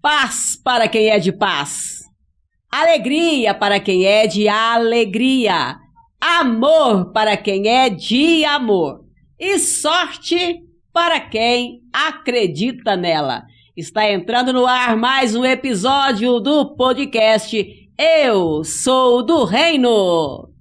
Paz para quem é de paz. Alegria para quem é de alegria. Amor para quem é de amor. E sorte para quem acredita nela. Está entrando no ar mais um episódio do podcast Eu Sou do Reino.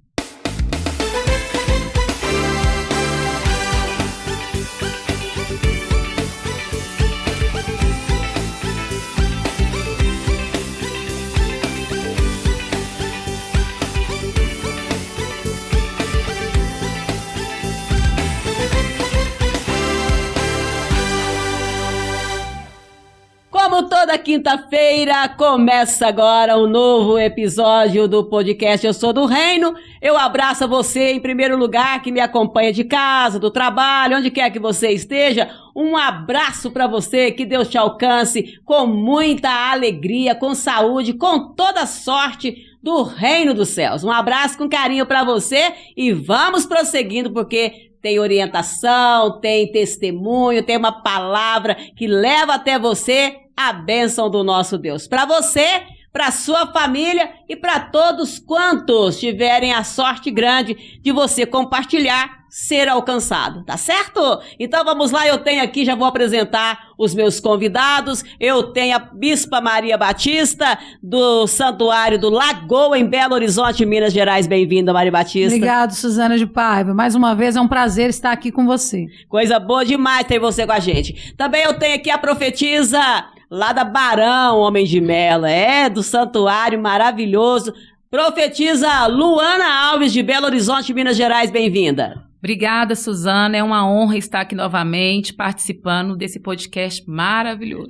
Como toda quinta-feira, começa agora um novo episódio do podcast Eu Sou do Reino. Eu abraço você em primeiro lugar que me acompanha de casa, do trabalho, onde quer que você esteja. Um abraço para você, que Deus te alcance com muita alegria, com saúde, com toda a sorte do Reino dos Céus. Um abraço com carinho para você e vamos prosseguindo porque tem orientação, tem testemunho, tem uma palavra que leva até você a bênção do nosso Deus. Para você, para sua família e para todos quantos tiverem a sorte grande de você compartilhar, ser alcançado, tá certo? Então vamos lá, eu tenho aqui, já vou apresentar os meus convidados. Eu tenho a Bispa Maria Batista, do Santuário do Lagoa, em Belo Horizonte, Minas Gerais. Bem-vinda, Maria Batista. Obrigado, Suzana de Paiva. Mais uma vez é um prazer estar aqui com você. Coisa boa demais ter você com a gente. Também eu tenho aqui a profetisa lá da Barão, Homem de Melo, do Santuário maravilhoso. Profetisa Luana Alves, de Belo Horizonte, Minas Gerais. Bem-vinda. Obrigada, Suzana. É uma honra estar aqui novamente participando desse podcast maravilhoso.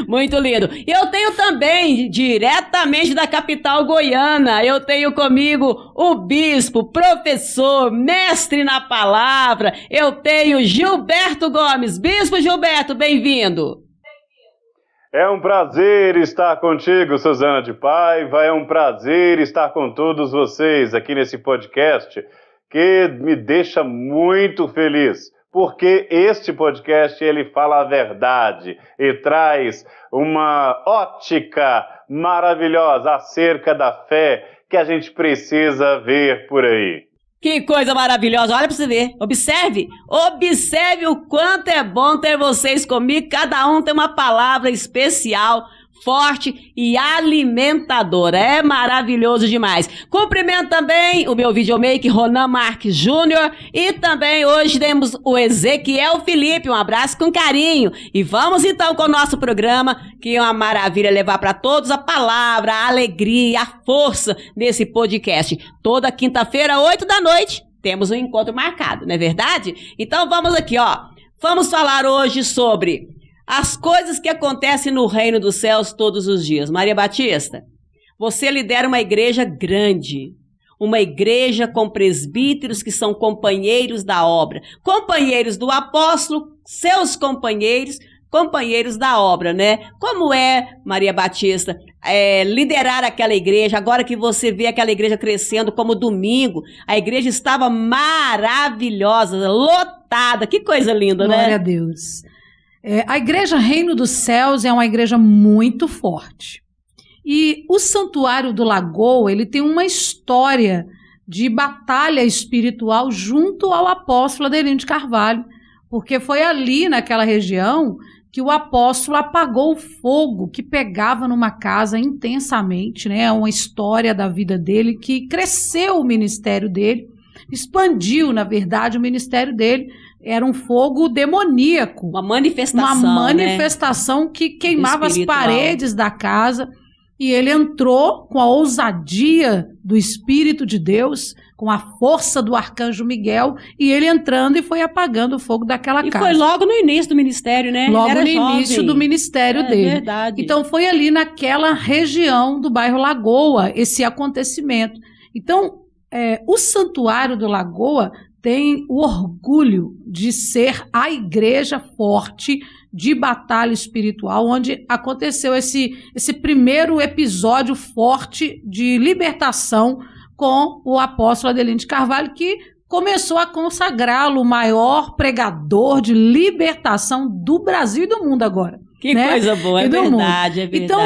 Muito lindo. E eu tenho também, diretamente da capital goiana, eu tenho comigo o bispo, professor, mestre na palavra. Eu tenho Gilberto Gomes. Bispo Gilberto, bem-vindo. É um prazer estar contigo, Suzana de Paiva. É um prazer estar com todos vocês aqui nesse podcast, que me deixa muito feliz, porque este podcast ele fala a verdade e traz uma ótica maravilhosa acerca da fé que a gente precisa ver por aí. Que coisa maravilhosa, olha para você ver, observe o quanto é bom ter vocês comigo, cada um tem uma palavra especial, forte e alimentadora, é maravilhoso demais. Cumprimento também o meu videomaker Ronan Marques Júnior e também hoje temos o Ezequiel Felipe, um abraço com carinho e vamos então com o nosso programa, que é uma maravilha levar para todos a palavra, a alegria, a força nesse podcast. Toda quinta-feira, 8 da noite, temos um encontro marcado, não é verdade? Então vamos aqui, vamos falar hoje sobre as coisas que acontecem no reino dos céus todos os dias. Maria Batista, você lidera uma igreja grande, uma igreja com presbíteros que são companheiros da obra, companheiros do apóstolo, seus companheiros da obra, né? Como é, Maria Batista, liderar aquela igreja, agora que você vê aquela igreja crescendo como domingo, a igreja estava maravilhosa, lotada, que coisa linda, né? Glória a Deus. A Igreja Reino dos Céus é uma igreja muito forte. E o Santuário do Lagoa, ele tem uma história de batalha espiritual junto ao apóstolo Adelino de Carvalho, porque foi ali, naquela região, que o apóstolo apagou o fogo que pegava numa casa intensamente, né? É uma história da vida dele que cresceu o ministério dele, expandiu, na verdade, o ministério dele. Era um fogo demoníaco. Uma manifestação, né? Que queimava as paredes da casa. E ele entrou com a ousadia do Espírito de Deus, com a força do arcanjo Miguel, e ele entrando e foi apagando o fogo daquela casa. E foi logo no início do ministério, né? Logo no início do ministério dele. Verdade. Então foi ali naquela região do bairro Lagoa esse acontecimento. Então, o Santuário do Lagoa tem o orgulho de ser a igreja forte de batalha espiritual, onde aconteceu esse primeiro episódio forte de libertação com o apóstolo Adelino de Carvalho, que começou a consagrá-lo o maior pregador de libertação do Brasil e do mundo agora. Que né? coisa boa, é verdade, é verdade. Então,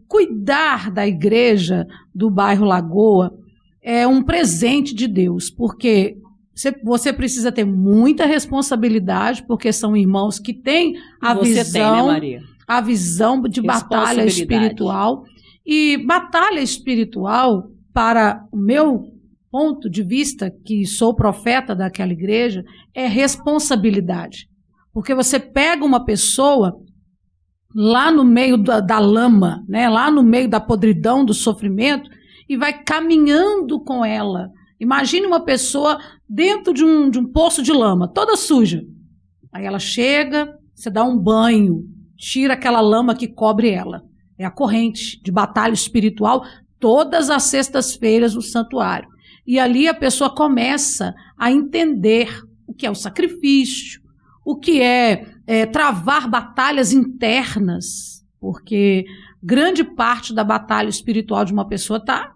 cuidar da igreja do bairro Lagoa é um presente de Deus, porque você precisa ter muita responsabilidade, porque são irmãos que têm a visão, né, Maria? A visão de batalha espiritual. E batalha espiritual, para o meu ponto de vista, que sou profeta daquela igreja, é responsabilidade. Porque você pega uma pessoa lá no meio da lama, né, lá no meio da podridão, do sofrimento, e vai caminhando com ela. Imagine uma pessoa dentro de um poço de lama, toda suja. Aí ela chega, você dá um banho, tira aquela lama que cobre ela. É a corrente de batalha espiritual, todas as sextas-feiras no santuário. E ali a pessoa começa a entender o que é o sacrifício, o que é travar batalhas internas, porque grande parte da batalha espiritual de uma pessoa está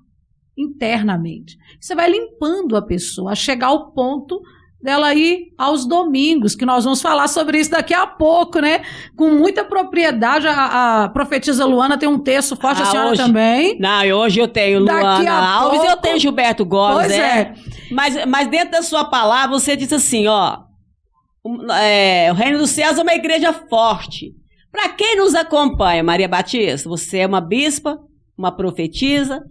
internamente. Você vai limpando a pessoa, a chegar ao ponto dela ir aos domingos, que nós vamos falar sobre isso daqui a pouco, né? Com muita propriedade, a profetisa Luana tem um texto forte, a senhora hoje, também. Não, hoje eu tenho Luana Alves e eu tenho Gilberto Gomes, pois é. Mas dentro da sua palavra, você disse assim, ó, o Reino dos Céus é uma igreja forte. Para quem nos acompanha, Maria Batista, você é uma bispa, uma profetisa,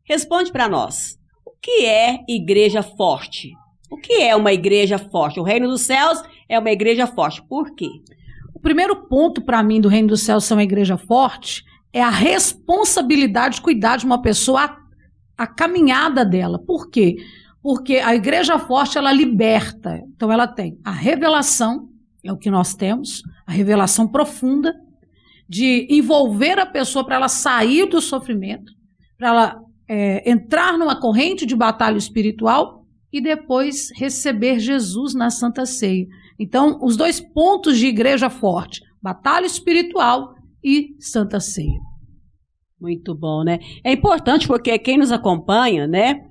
responde para nós. O que é igreja forte? O que é uma igreja forte? O Reino dos Céus é uma igreja forte. Por quê? O primeiro ponto para mim do Reino dos Céus ser uma igreja forte é a responsabilidade de cuidar de uma pessoa, a caminhada dela. Por quê? Porque a igreja forte, ela liberta. Então ela tem a revelação, é o que nós temos, a revelação profunda de envolver a pessoa para ela sair do sofrimento, para ela entrar numa corrente de batalha espiritual e depois receber Jesus na Santa Ceia. Então, os dois pontos de igreja forte, batalha espiritual e Santa Ceia. Muito bom, né? É importante porque quem nos acompanha, né,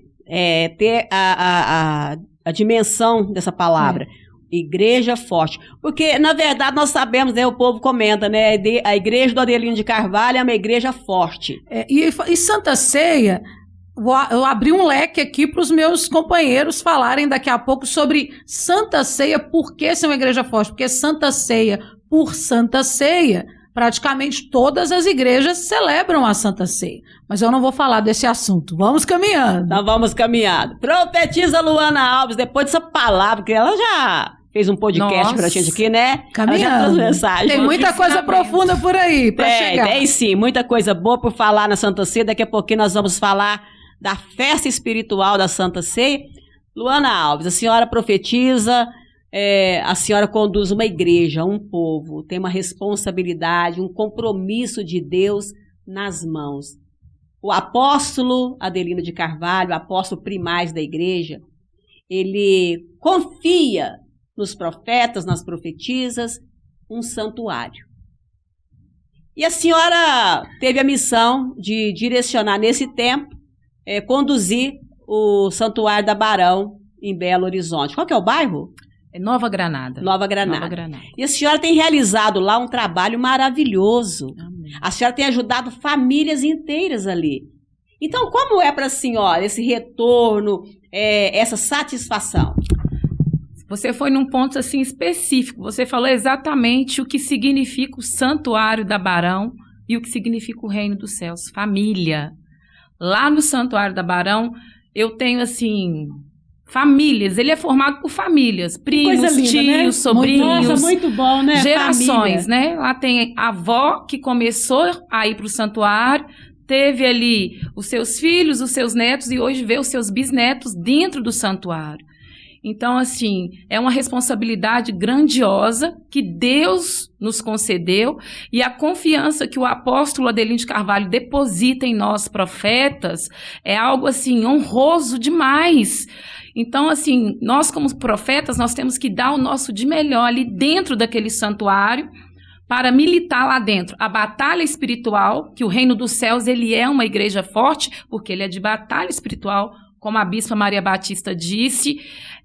ter a dimensão dessa palavra, igreja forte. Porque, na verdade, nós sabemos, né, o povo comenta, né, a igreja do Adelino de Carvalho é uma igreja forte. E Santa Ceia, eu abri um leque aqui para os meus companheiros falarem daqui a pouco sobre Santa Ceia, por que ser uma igreja forte? Porque Santa Ceia, por Santa Ceia, praticamente todas as igrejas celebram a Santa Ceia. Mas eu não vou falar desse assunto. Vamos caminhando. Então vamos caminhando. Profetiza Luana Alves, depois dessa palavra, que ela já fez um podcast pra gente aqui, né? Caminhando. Ela já trouxe mensagem. Tem muita coisa profunda por aí para chegar. Tem sim, muita coisa boa por falar na Santa Ceia. Daqui a pouquinho nós vamos falar da festa espiritual da Santa Ceia. Luana Alves, a senhora profetiza, a senhora conduz uma igreja, um povo, tem uma responsabilidade, um compromisso de Deus nas mãos. O apóstolo Adelino de Carvalho, o apóstolo primaz da igreja, ele confia nos profetas, nas profetisas, um santuário. E a senhora teve a missão de direcionar nesse tempo, conduzir o Santuário da Barão em Belo Horizonte. Qual que é o bairro? Nova Granada. Nova Granada. Nova Granada. E a senhora tem realizado lá um trabalho maravilhoso. Amém. A senhora tem ajudado famílias inteiras ali. Então, como é para a senhora esse retorno, essa satisfação? Você foi num ponto assim específico. Você falou exatamente o que significa o Santuário da Barão e o que significa o Reino dos Céus. Família. Lá no Santuário da Barão, eu tenho, assim, famílias. Ele é formado por famílias. Primos, tios, né? Sobrinhos. Nossa, muito bom, né? Gerações, Família. né? Lá tem a avó que começou a ir para o santuário, teve ali os seus filhos, os seus netos, e hoje vê os seus bisnetos dentro do santuário. Então, assim, é uma responsabilidade grandiosa que Deus nos concedeu e a confiança que o apóstolo Adelino de Carvalho deposita em nós, profetas, é algo, assim, honroso demais. Então, assim, nós como profetas, nós temos que dar o nosso de melhor ali dentro daquele santuário para militar lá dentro a batalha espiritual, que o Reino dos Céus, ele é uma igreja forte, porque ele é de batalha espiritual como a Bispa Maria Batista disse,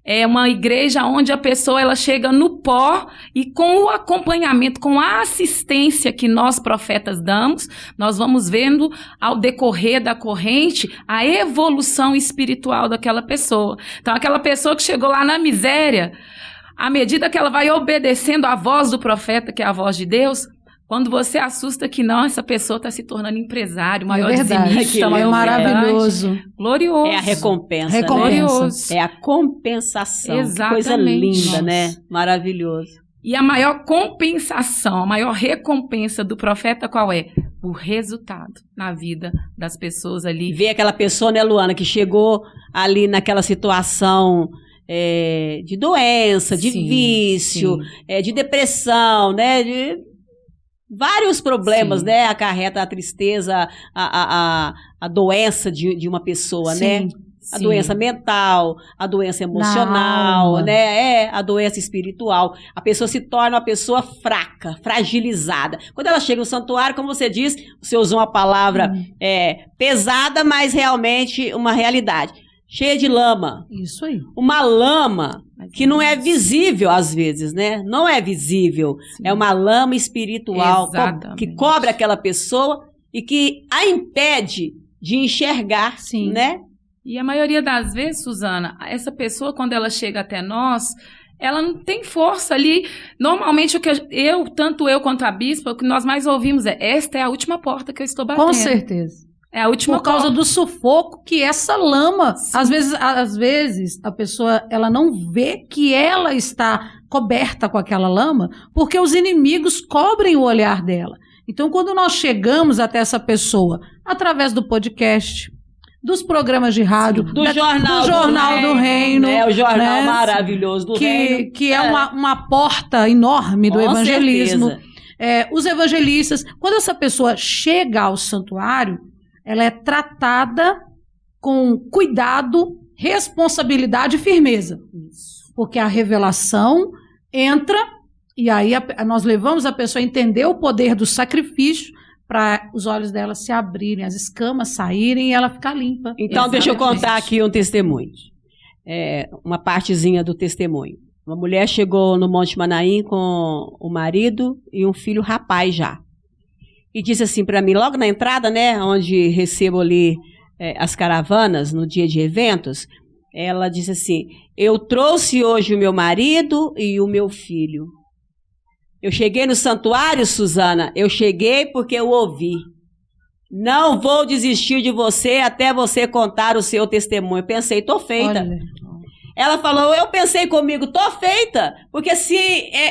é uma igreja onde a pessoa ela chega no pó e com o acompanhamento, com a assistência que nós profetas damos, nós vamos vendo ao decorrer da corrente a evolução espiritual daquela pessoa. Então, aquela pessoa que chegou lá na miséria, à medida que ela vai obedecendo à voz do profeta, que é a voz de Deus, quando você assusta que não, essa pessoa está se tornando empresário, maior dizimista, é maravilhoso. Glorioso. É a recompensa, né? Glorioso. É a compensação. Exatamente. Que coisa linda, Nossa. né? Maravilhoso. E a maior compensação, a maior recompensa do profeta qual é? O resultado na vida das pessoas ali. Ver aquela pessoa, né, Luana, que chegou ali naquela situação de doença, de Sim, vício, de depressão, né? De vários problemas, Sim. né? Acarreta a tristeza, a doença de uma pessoa, Sim. né? A doença mental, a doença emocional, alma. né? A doença espiritual. A pessoa se torna uma pessoa fraca, fragilizada. Quando ela chega no santuário, como você disse, você usou uma palavra pesada, mas realmente uma realidade. Cheia de lama. Isso aí. Uma lama que não é visível às vezes, né? Não é visível. Sim. É uma lama espiritual Exatamente. que cobre aquela pessoa e que a impede de enxergar, Sim. né? E a maioria das vezes, Suzana, essa pessoa, quando ela chega até nós, ela não tem força ali. Normalmente, o que tanto eu quanto a bispa, o que nós mais ouvimos esta é a última porta que eu estou batendo. Com certeza. É a última Por causa porta. do sufoco que essa lama, às vezes a pessoa ela não vê que ela está coberta com aquela lama, porque os inimigos cobrem o olhar dela. Então, quando nós chegamos até essa pessoa, através do podcast, dos programas de rádio, Do Jornal do Reino, né? O jornal né? maravilhoso do Reino. Que é uma porta enorme do Com evangelismo. certeza. Os evangelistas, quando essa pessoa chega ao santuário, ela é tratada com cuidado, responsabilidade e firmeza. Porque a revelação entra e aí nós levamos a pessoa a entender o poder do sacrifício para os olhos dela se abrirem, as escamas saírem e ela ficar limpa. Então, deixa eu contar aqui um testemunho. Uma partezinha do testemunho. Uma mulher chegou no Monte Manaim com o marido e um filho rapaz já. E disse assim para mim, logo na entrada, né, onde recebo ali as caravanas, no dia de eventos, ela disse assim, eu trouxe hoje o meu marido e o meu filho. Eu cheguei no santuário, Suzana, eu cheguei porque eu ouvi. Não vou desistir de você até você contar o seu testemunho. Eu pensei, tô feita. Olha. Ela falou, eu pensei comigo, tô feita, porque se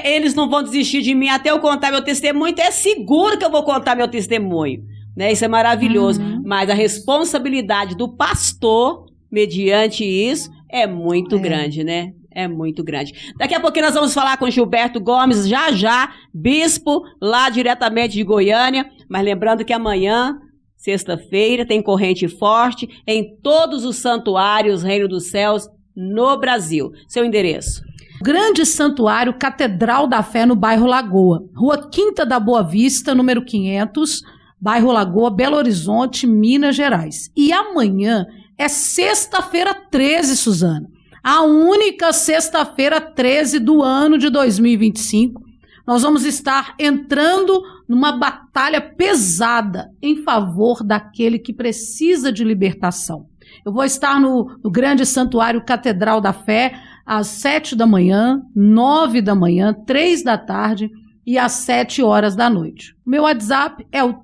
eles não vão desistir de mim até eu contar meu testemunho, então é seguro que eu vou contar meu testemunho. Né? Isso é maravilhoso. Mas a responsabilidade do pastor, mediante isso, é muito grande, né? É muito grande. Daqui a pouquinho nós vamos falar com Gilberto Gomes, já, bispo, lá diretamente de Goiânia. Mas lembrando que amanhã, sexta-feira, tem corrente forte em todos os santuários Reino dos Céus no Brasil. Seu endereço? Grande Santuário Catedral da Fé no bairro Lagoa. Rua Quinta da Boa Vista, número 500, bairro Lagoa, Belo Horizonte, Minas Gerais. E amanhã é sexta-feira 13, Suzana. A única sexta-feira 13 do ano de 2025. Nós vamos estar entrando numa batalha pesada em favor daquele que precisa de libertação. Eu vou estar no Grande Santuário Catedral da Fé às 7 da manhã, 9 da manhã, 3 da tarde e às 7 horas da noite. O meu WhatsApp é o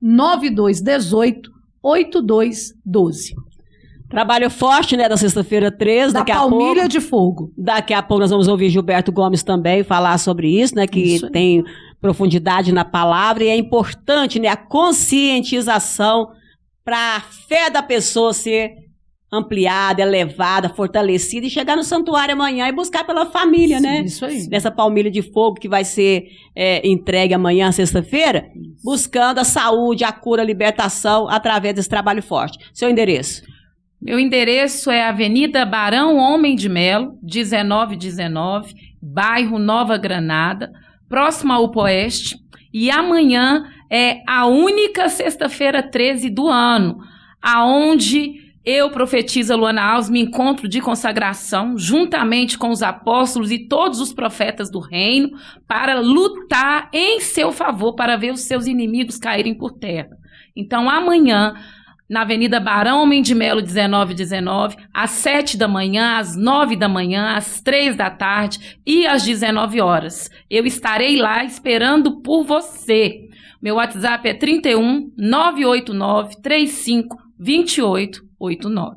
319-9218-8212. Trabalho forte, né, da sexta-feira 13. Da Palmilha de Fogo. Daqui a pouco nós vamos ouvir Gilberto Gomes também falar sobre isso, né, que tem profundidade na palavra e é importante, né, a conscientização para a fé da pessoa ser ampliada, elevada, fortalecida e chegar no santuário amanhã e buscar pela família, Sim, né? Isso aí. Nessa palmilha de fogo que vai ser entregue amanhã, sexta-feira, buscando a saúde, a cura, a libertação através desse trabalho forte. Seu endereço? Meu endereço é Avenida Barão Homem de Melo, 1919, bairro Nova Granada, próximo ao Upoeste. E amanhã é a única sexta-feira 13 do ano, aonde Eu, profetisa Luana Alves, me encontro de consagração, juntamente com os apóstolos e todos os profetas do reino, para lutar em seu favor, para ver os seus inimigos caírem por terra. Então, amanhã, na Avenida Barão Homem de Melo, 1919, às 7 da manhã, às 9 da manhã, às 3 da tarde e às 19 horas. Eu estarei lá esperando por você. Meu WhatsApp é 31 989 35 2889.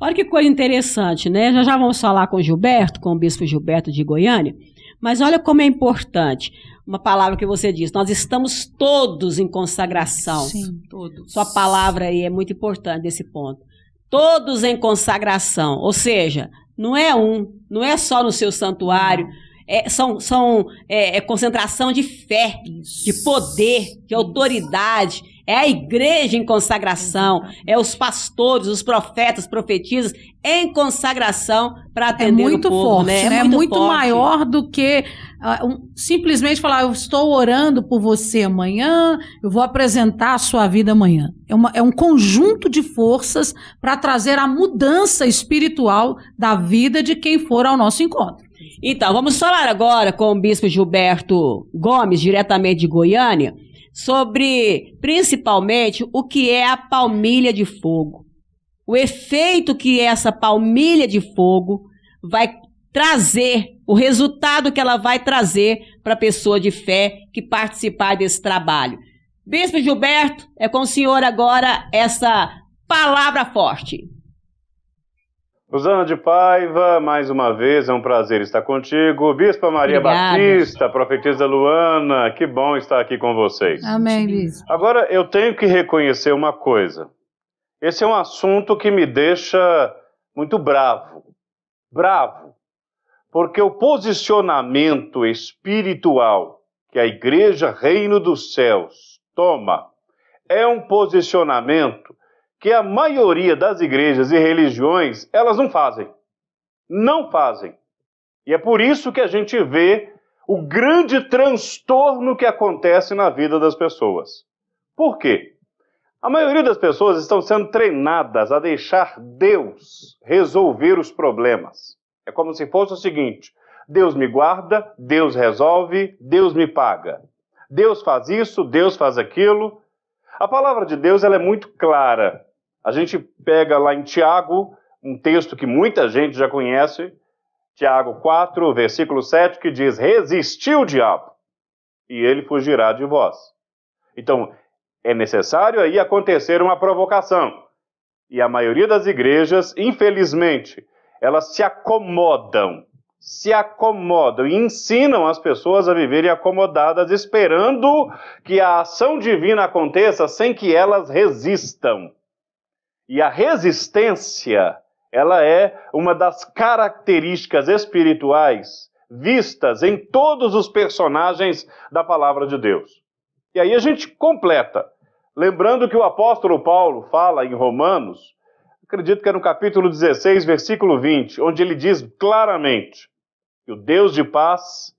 Olha que coisa interessante, né? Já vamos falar com o Gilberto, com o bispo Gilberto de Goiânia, mas olha como é importante uma palavra que você disse, nós estamos todos em consagração. Sim, todos. Sua palavra aí é muito importante nesse ponto. Todos em consagração, ou seja, não é só no seu santuário, é concentração de fé, de poder, de autoridade. É a igreja em consagração, é os pastores, os profetas, profetisas em consagração para atender o povo. Forte, né? É muito forte. Maior do que simplesmente falar, eu estou orando por você amanhã, eu vou apresentar a sua vida amanhã. É um conjunto de forças para trazer a mudança espiritual da vida de quem for ao nosso encontro. Então, vamos falar agora com o bispo Gilberto Gomes, diretamente de Goiânia, sobre, principalmente, o que é a palmilha de fogo. O efeito que essa palmilha de fogo vai trazer, o resultado que ela vai trazer para a pessoa de fé que participar desse trabalho. Bispo Gilberto, é com o senhor agora essa palavra forte. Rosana de Paiva, mais uma vez, é um prazer estar contigo. Bispa Maria Obrigada. Batista, profetisa Luana, que bom estar aqui com vocês. Amém, bispo. Agora, eu tenho que reconhecer uma coisa. Esse é um assunto que me deixa muito bravo. Bravo. Porque o posicionamento espiritual que a Igreja Reino dos Céus toma é um posicionamento que a maioria das igrejas e religiões, elas não fazem. Não fazem. E é por isso que a gente vê o grande transtorno que acontece na vida das pessoas. Por quê? A maioria das pessoas estão sendo treinadas a deixar Deus resolver os problemas. É como se fosse o seguinte: Deus me guarda, Deus resolve, Deus me paga. Deus faz isso, Deus faz aquilo. A palavra de Deus ela é muito clara. A gente pega lá em Tiago, um texto que muita gente já conhece, Tiago 4, versículo 7, que diz: resistir o diabo, e ele fugirá de vós. Então, é necessário aí acontecer uma provocação. E a maioria das igrejas, infelizmente, elas se acomodam e ensinam as pessoas a viverem acomodadas, esperando que a ação divina aconteça sem que elas resistam. E a resistência, ela é uma das características espirituais vistas em todos os personagens da palavra de Deus. E aí a gente completa, lembrando que o apóstolo Paulo fala em Romanos, acredito que é no capítulo 16, versículo 20, onde ele diz claramente que o Deus de paz,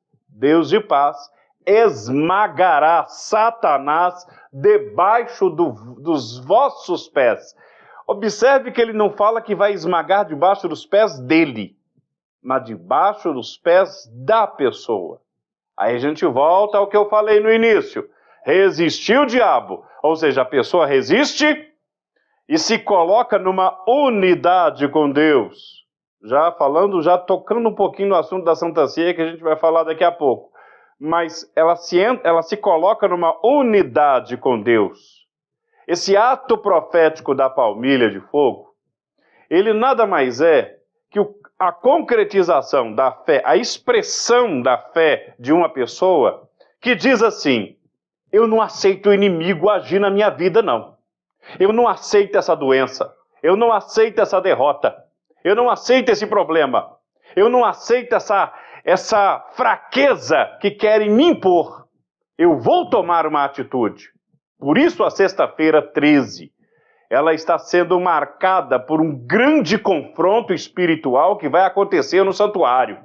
esmagará Satanás debaixo dos vossos pés. Observe que ele não fala que vai esmagar debaixo dos pés dele, mas debaixo dos pés da pessoa. Aí a gente volta ao que eu falei no início. Resistir o diabo, ou seja, a pessoa resiste e se coloca numa unidade com Deus. Já tocando um pouquinho no assunto da Santa Ceia, que a gente vai falar daqui a pouco. Mas ela se coloca numa unidade com Deus. Esse ato profético da palmilha de fogo, ele nada mais é que a concretização da fé, a expressão da fé de uma pessoa que diz assim: eu não aceito o inimigo agir na minha vida, não. Eu não aceito essa doença. Eu não aceito essa derrota. Eu não aceito esse problema. Eu não aceito essa fraqueza que querem me impor. Eu vou tomar uma atitude. Por isso a sexta-feira 13, ela está sendo marcada por um grande confronto espiritual que vai acontecer no santuário.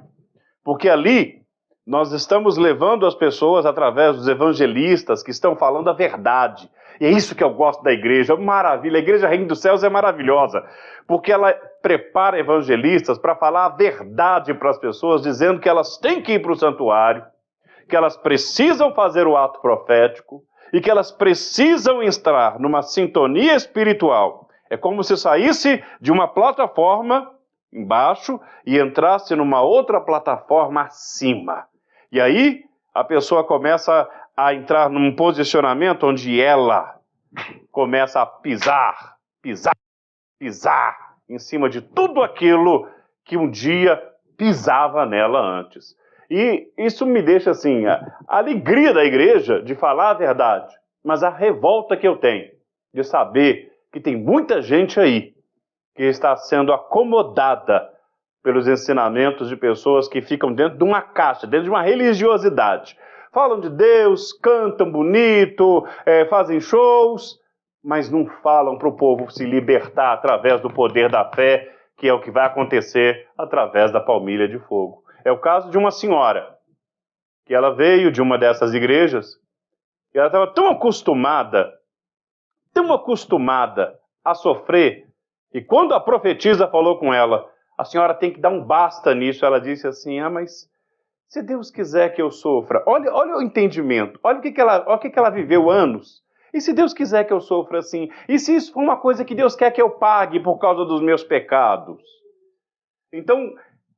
Porque ali nós estamos levando as pessoas através dos evangelistas que estão falando a verdade, E é isso que eu gosto da igreja, maravilha. A igreja Reino dos Céus é maravilhosa, porque ela prepara evangelistas para falar a verdade para as pessoas, dizendo que elas têm que ir para o santuário, que elas precisam fazer o ato profético e que elas precisam entrar numa sintonia espiritual. É como se saísse de uma plataforma embaixo e entrasse numa outra plataforma acima. E aí a pessoa começa a entrar num posicionamento onde ela começa a pisar em cima de tudo aquilo que um dia pisava nela antes. E isso me deixa assim, a alegria da igreja de falar a verdade, mas a revolta que eu tenho de saber que tem muita gente aí que está sendo acomodada pelos ensinamentos de pessoas que ficam dentro de uma caixa, dentro de uma religiosidade. Falam de Deus, cantam bonito, fazem shows, mas não falam para o povo se libertar através do poder da fé, que é o que vai acontecer através da palmilha de fogo. É o caso de uma senhora, que ela veio de uma dessas igrejas, e ela estava tão acostumada a sofrer, e quando a profetisa falou com ela, a senhora tem que dar um basta nisso, ela disse assim, mas se Deus quiser que eu sofra, olha o entendimento, olha o que ela viveu anos, e se Deus quiser que eu sofra assim, e se isso for uma coisa que Deus quer que eu pague por causa dos meus pecados? Então,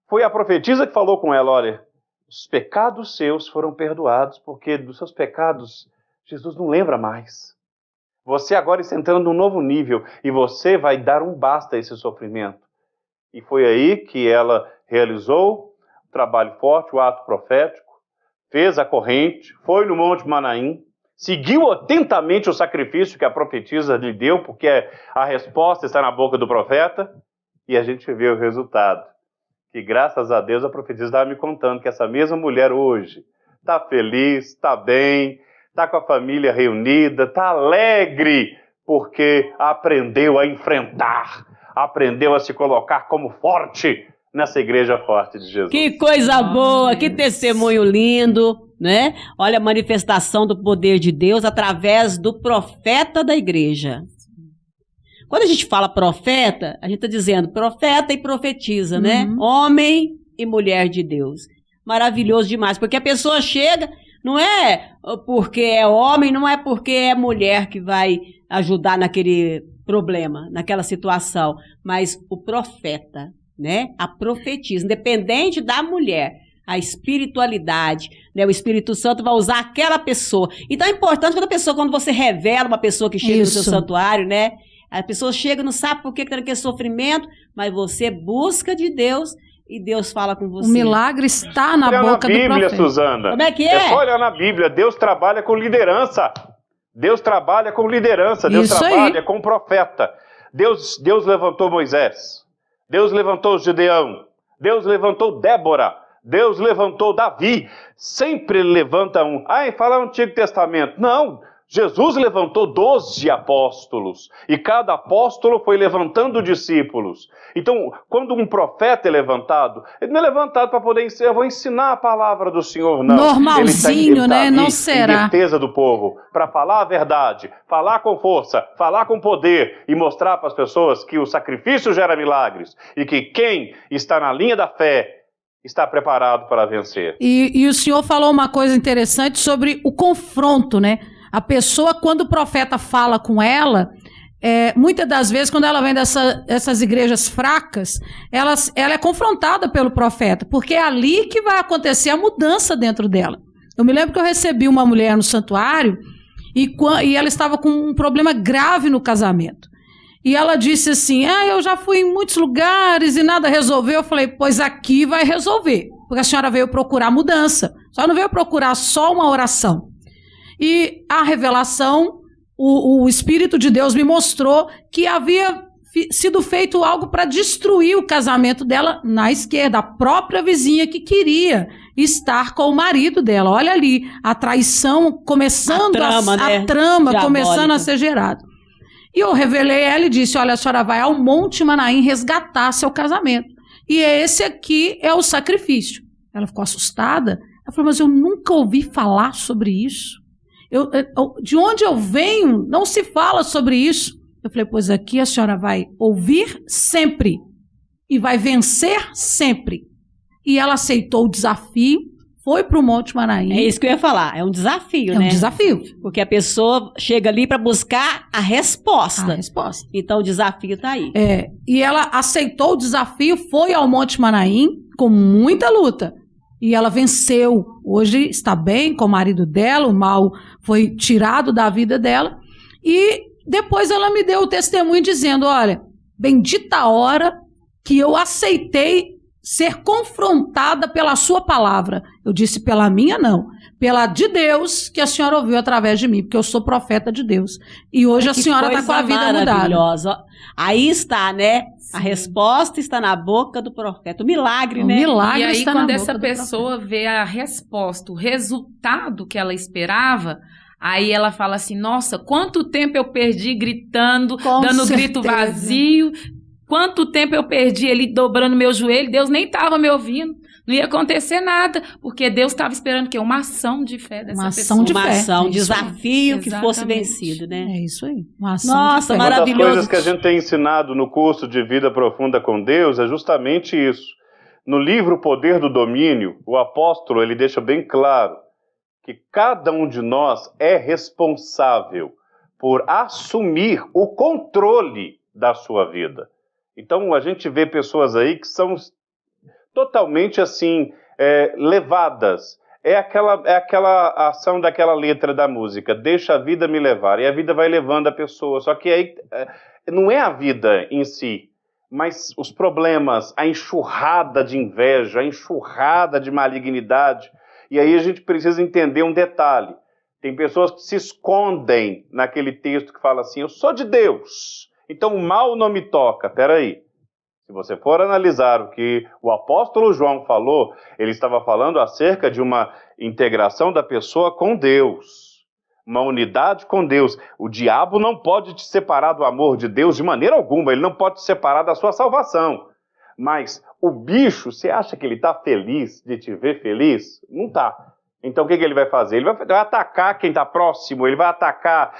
foi a profetisa que falou com ela, olha, os pecados seus foram perdoados, porque dos seus pecados Jesus não lembra mais. Você agora está entrando num novo nível e você vai dar um basta a esse sofrimento. E foi aí que ela realizou o trabalho forte, o ato profético, fez a corrente, foi no Monte Manaim, seguiu atentamente o sacrifício que a profetisa lhe deu, porque a resposta está na boca do profeta, e a gente vê o resultado. Que graças a Deus a profetisa estava me contando que essa mesma mulher hoje está feliz, está bem, está com a família reunida, está alegre, porque aprendeu a enfrentar, aprendeu a se colocar como forte nessa igreja forte de Jesus. Que coisa boa, que testemunho lindo, né? Olha a manifestação do poder de Deus através do profeta da igreja. Quando a gente fala profeta, a gente está dizendo profeta e profetiza, né? Homem e mulher de Deus. Maravilhoso demais, porque a pessoa chega, não é porque é homem, não é porque é mulher que vai ajudar naquele problema, naquela situação, mas o profeta, né? A profetisa, independente da mulher, a espiritualidade, né? O Espírito Santo vai usar aquela pessoa. Então é importante quando você revela uma pessoa que chega no seu santuário, né? A pessoa chega e não sabe por que está naquele sofrimento, mas você busca de Deus e Deus fala com você. O milagre está na boca do profeta. Bíblia, Suzana. Como é que é? É só olhar na Bíblia. Deus trabalha com liderança. Deus trabalha com liderança. Deus trabalha com profeta. Deus levantou Moisés. Deus levantou Gideão. Deus levantou Débora. Deus levantou Davi. Sempre levanta um. Fala o Antigo Testamento. Não. Jesus levantou 12 apóstolos, e cada apóstolo foi levantando discípulos. Então, quando um profeta é levantado, ele não é levantado para poder ensinar, eu vou ensinar a palavra do Senhor, não. Normalzinho, né? Não será. Em defesa do povo, para falar a verdade, falar com força, falar com poder, e mostrar para as pessoas que o sacrifício gera milagres, e que quem está na linha da fé está preparado para vencer. E o senhor falou uma coisa interessante sobre o confronto, né? A pessoa, quando o profeta fala com ela, muitas das vezes, quando ela vem dessas igrejas fracas, ela é confrontada pelo profeta, porque é ali que vai acontecer a mudança dentro dela. Eu me lembro que eu recebi uma mulher no santuário e ela estava com um problema grave no casamento. E ela disse assim, eu já fui em muitos lugares e nada resolveu. Eu falei, pois aqui vai resolver, porque a senhora veio procurar mudança. A senhora não veio procurar só uma oração. E a revelação, o Espírito de Deus me mostrou que havia sido feito algo para destruir o casamento dela na esquerda, a própria vizinha que queria estar com o marido dela. Olha ali, a traição começando, a trama começando a ser gerada. E eu revelei ela e disse, olha, a senhora vai ao Monte Manaim resgatar seu casamento. E esse aqui é o sacrifício. Ela ficou assustada. Ela falou, mas eu nunca ouvi falar sobre isso. De onde eu venho, não se fala sobre isso. Eu falei, pois aqui a senhora vai ouvir sempre e vai vencer sempre. E ela aceitou o desafio, foi para o Monte Manaim. É isso que eu ia falar, é um desafio, né? É um desafio. Porque a pessoa chega ali para buscar a resposta. A resposta. Então o desafio está aí. E ela aceitou o desafio, foi ao Monte Manaim com muita luta. E ela venceu. Hoje está bem com o marido dela, o mal foi tirado da vida dela. E depois ela me deu o testemunho dizendo, olha, bendita a hora que eu aceitei ser confrontada pela sua palavra. Eu disse pela minha, não. Pela de Deus, que a senhora ouviu através de mim, porque eu sou profeta de Deus. E hoje a senhora está com a vida mudada. Maravilhosa. Aí está, né? Sim. A resposta está na boca do profeta. O milagre, né? Milagre. E aí, quando essa pessoa vê a resposta, o resultado que ela esperava, aí ela fala assim, nossa, quanto tempo eu perdi gritando, dando grito vazio. Quanto tempo eu perdi ali dobrando meu joelho, Deus nem estava me ouvindo, não ia acontecer nada, porque Deus estava esperando que uma ação de fé dessa pessoa. Uma ação, um desafio que fosse vencido, né? É isso aí, uma ação Nossa, de fé. maravilhoso. Uma das coisas que a gente tem ensinado no curso de Vida Profunda com Deus é justamente isso. No livro O Poder do Domínio, o apóstolo ele deixa bem claro que cada um de nós é responsável por assumir o controle da sua vida. Então, a gente vê pessoas aí que são totalmente, assim, levadas. É aquela ação daquela letra da música, deixa a vida me levar. E a vida vai levando a pessoa. Só que aí não é a vida em si, mas os problemas, a enxurrada de inveja, a enxurrada de malignidade. E aí a gente precisa entender um detalhe. Tem pessoas que se escondem naquele texto que fala assim, eu sou de Deus. Então o mal não me toca. Peraí, se você for analisar o que o apóstolo João falou, ele estava falando acerca de uma integração da pessoa com Deus, uma unidade com Deus. O diabo não pode te separar do amor de Deus de maneira alguma, ele não pode te separar da sua salvação. Mas o bicho, você acha que ele está feliz de te ver feliz? Não está. Então o que ele vai fazer? Ele vai atacar quem está próximo, ele vai atacar,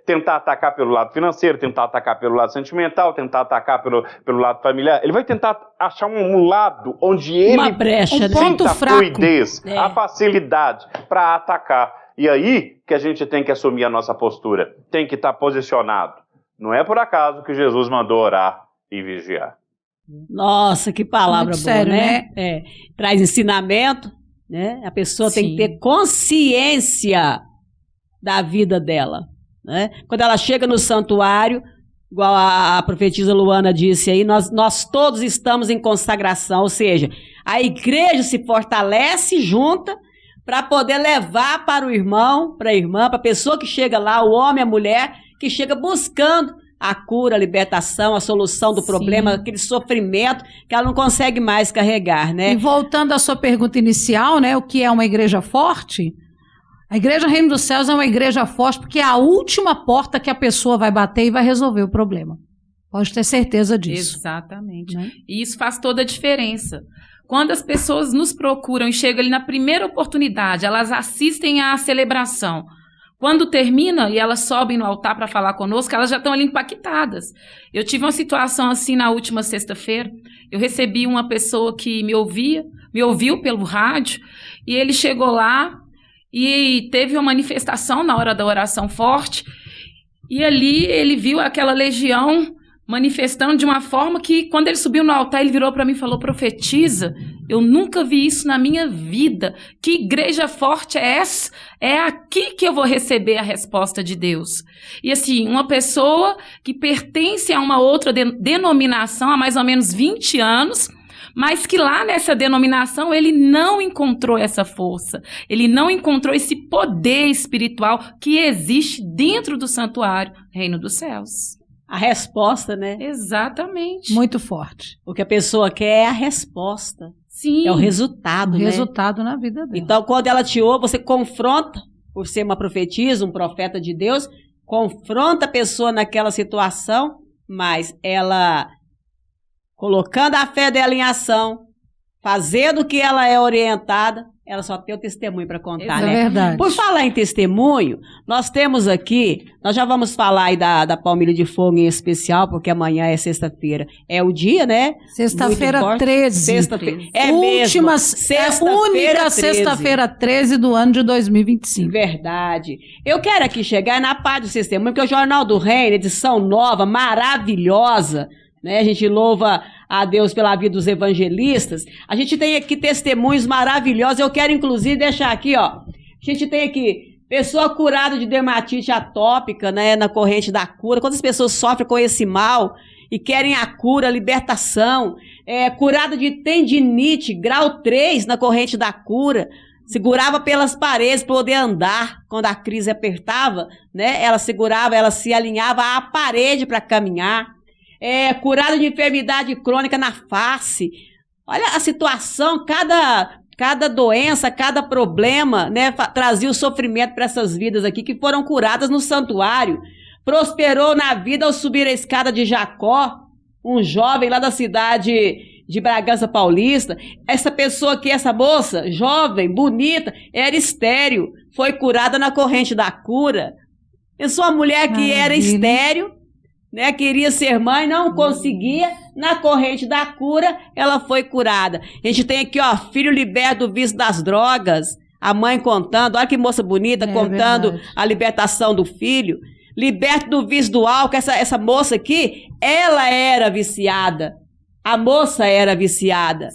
tentar atacar pelo lado financeiro, tentar atacar pelo lado sentimental, tentar atacar pelo lado familiar. Ele vai tentar achar um lado onde ele uma brecha, tem a fluidez, a facilidade para atacar. E aí que a gente tem que assumir a nossa postura, tem que estar posicionado. Não é por acaso que Jesus mandou orar e vigiar. Nossa, que palavra muito boa, sério, né? Traz ensinamento. Né? A pessoa tem que ter consciência da vida dela. Né? Quando ela chega no santuário, igual a profetisa Luana disse aí, nós todos estamos em consagração, ou seja, a igreja se fortalece junta para poder levar para o irmão, para a irmã, para a pessoa que chega lá, o homem, a mulher, que chega buscando a cura, a libertação, a solução do problema, aquele sofrimento que ela não consegue mais carregar, né? E voltando à sua pergunta inicial, né, o que é uma igreja forte? A Igreja Reino dos Céus é uma igreja forte porque é a última porta que a pessoa vai bater e vai resolver o problema. Pode ter certeza disso. Exatamente. Né? E isso faz toda a diferença. Quando as pessoas nos procuram e chegam ali na primeira oportunidade, elas assistem à celebração. Quando termina e elas sobem no altar para falar conosco, elas já estão ali impactadas. Eu tive uma situação assim na última sexta-feira. Eu recebi uma pessoa que me ouviu pelo rádio, e ele chegou lá e teve uma manifestação na hora da oração forte, e ali ele viu aquela legião manifestando de uma forma que, quando ele subiu no altar, ele virou para mim e falou, profetiza, eu nunca vi isso na minha vida. Que igreja forte é essa? É aqui que eu vou receber a resposta de Deus. E assim, uma pessoa que pertence a uma outra denominação há mais ou menos 20 anos, mas que lá nessa denominação ele não encontrou essa força, ele não encontrou esse poder espiritual que existe dentro do santuário Reino dos Céus. A resposta, né? Exatamente. Muito forte. O que a pessoa quer é a resposta. Sim. É o resultado, o né? resultado na vida dela. Então, quando ela te ouve, você confronta, por ser uma profetisa, um profeta de Deus, confronta a pessoa naquela situação, mas ela, colocando a fé dela em ação, fazendo o que ela é orientada, ela só tem o testemunho para contar, É né? verdade. Por falar em testemunho, nós temos aqui, nós já vamos falar aí da Palmilha de Fogo em especial, porque amanhã é sexta-feira. É o dia, né? Sexta-feira Muito forte. 13. Sexta-feira. É Última, mesmo. Sexta-feira única 13. sexta-feira 13 do ano de 2025. Verdade. Eu quero aqui chegar na parte do testemunho, porque o Jornal do Reino, edição nova, maravilhosa, né? A gente louva a Deus pela vida dos evangelistas. A gente tem aqui testemunhos maravilhosos. Eu quero, inclusive, deixar aqui, ó. A gente tem aqui pessoa curada de dermatite atópica, né? Na corrente da cura. Quantas pessoas sofrem com esse mal e querem a cura, a libertação? Curada de tendinite, grau 3, na corrente da cura. Segurava pelas paredes para poder andar. Quando a crise apertava, né? Ela segurava, ela se alinhava à parede para caminhar. Curada de enfermidade crônica na face. Olha a situação, cada doença, cada problema, né, trazia o sofrimento para essas vidas aqui que foram curadas no santuário. Prosperou na vida ao subir a escada de Jacó, um jovem lá da cidade de Bragança Paulista. Essa pessoa aqui, essa moça, jovem, bonita, era estéril, foi curada na corrente da cura. Pensou uma mulher que era estéril, né, queria ser mãe, não conseguia, na corrente da cura, ela foi curada. A gente tem aqui, ó, filho liberto do vício das drogas, a mãe contando, olha que moça bonita, contando verdade. a libertação do filho. Liberto do vício do álcool, essa moça aqui, ela era viciada, a moça era viciada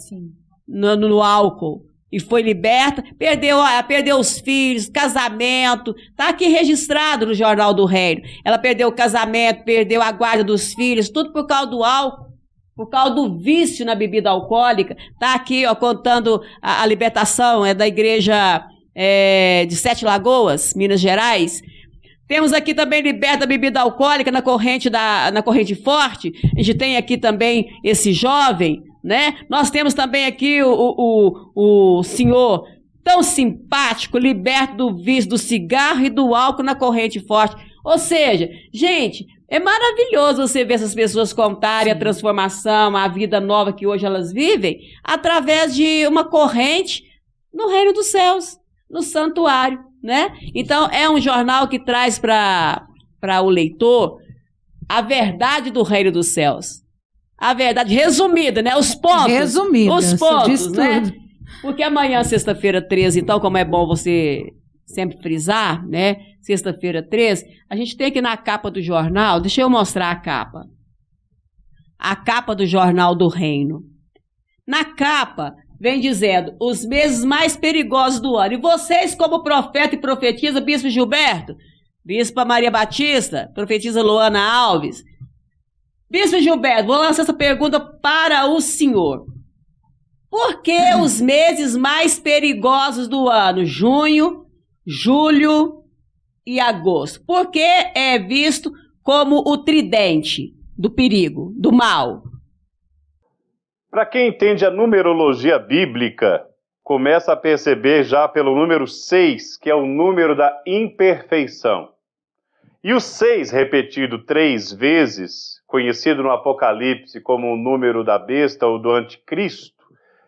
no álcool. E foi liberta, perdeu os filhos, casamento, tá aqui registrado no Jornal do Reino. Ela perdeu o casamento, perdeu a guarda dos filhos, tudo por causa do álcool, por causa do vício na bebida alcoólica. Tá aqui, ó, contando a libertação da igreja de Sete Lagoas, Minas Gerais. Temos aqui também liberta da bebida alcoólica na corrente forte. A gente tem aqui também esse jovem, né? Nós temos também aqui o senhor tão simpático, liberto do vício do cigarro e do álcool na corrente forte. Ou seja, gente, é maravilhoso você ver essas pessoas contarem a transformação, a vida nova que hoje elas vivem, através de uma corrente no reino dos céus, no santuário, né? Então, é um jornal que traz para o leitor a verdade do reino dos céus. A verdade resumida, né? Os pontos. Resumida. Os pontos, né? Tudo. Porque amanhã, sexta-feira 13, então, como é bom você sempre frisar, né? Sexta-feira 13, a gente tem aqui na capa do jornal, deixa eu mostrar a capa. A capa do Jornal do Reino. Na capa, vem dizendo, os meses mais perigosos do ano. E vocês, como profeta e profetisa, Bispo Gilberto, Bispa Maria Batista, profetisa Luana Alves, Bispo Gilberto, vou lançar essa pergunta para o senhor. Por que os meses mais perigosos do ano? Junho, julho e agosto. Por que é visto como o tridente do perigo, do mal? Para quem entende a numerologia bíblica, começa a perceber já pelo número 6, que é o número da imperfeição. E o 6 repetido 3 vezes, conhecido no Apocalipse como o número da besta ou do anticristo,